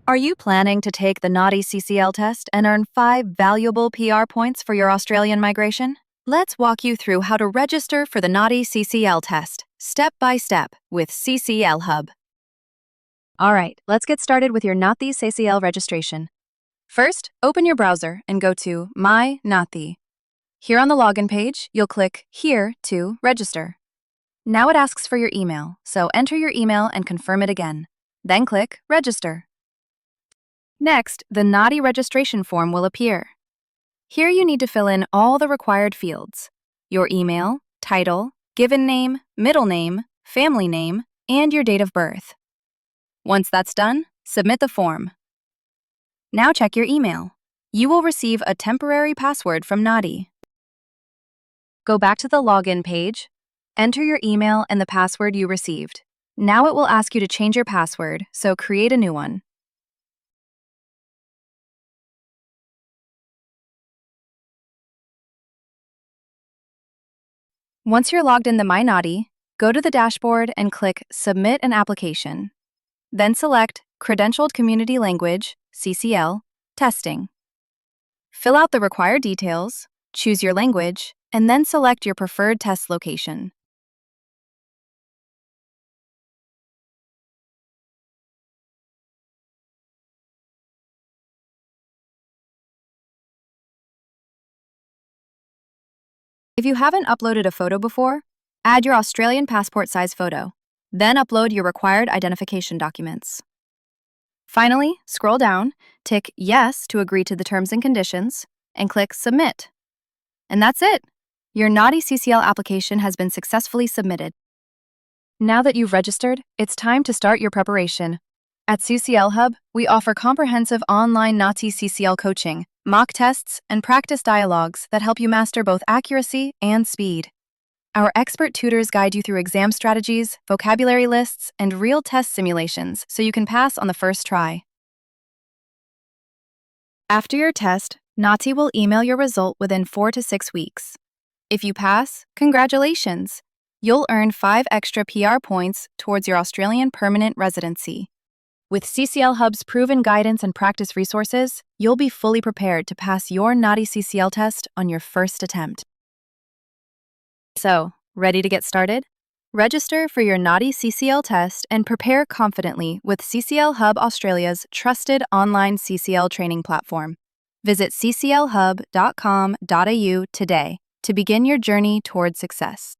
Are you planning to take the NAATI CCL test and earn 5 valuable PR points for your Australian migration? Let's walk you through how to register for the NAATI CCL test, step by step, with CCLHUB. All right, let's get started with your NAATI CCL registration. First, open your browser and go to My NAATI. Here on the login page, you'll click Here to register. Now it asks for your email, so enter your email and confirm it again. Then click Register. Next, the NAATI registration form will appear. Here you need to fill in all the required fields: your email, title, given name, middle name, family name, and your date of birth. Once that's done, submit the form. Now check your email. You will receive a temporary password from NAATI. Go back to the login page, enter your email and the password you received. Now it will ask you to change your password, so create a new one. Once you're logged in the My NAATI, go to the dashboard and click Submit an Application. Then select Credentialed Community Language, CCL, Testing. Fill out the required details, choose your language, and then select your preferred test location. If you haven't uploaded a photo before, add your Australian passport size photo. Then upload your required identification documents. Finally, scroll down, tick Yes to agree to the terms and conditions, and click Submit. And that's it! Your NAATI CCL application has been successfully submitted. Now that you've registered, it's time to start your preparation. At CCLHUB, we offer comprehensive online NAATI CCL coaching, mock tests, and practice dialogues that help you master both accuracy and speed. Our expert tutors guide you through exam strategies, vocabulary lists, and real test simulations so you can pass on the first try. After your test, NAATI will email your result within 4 to 6 weeks. If you pass, congratulations! You'll earn 5 extra PR points towards your Australian permanent residency. With CCLHUB's proven guidance and practice resources, you'll be fully prepared to pass your NAATI CCL test on your first attempt. So, ready to get started? Register for your NAATI CCL test and prepare confidently with CCLHUB Australia's trusted online CCL training platform. Visit cclhub.com.au today to begin your journey toward success.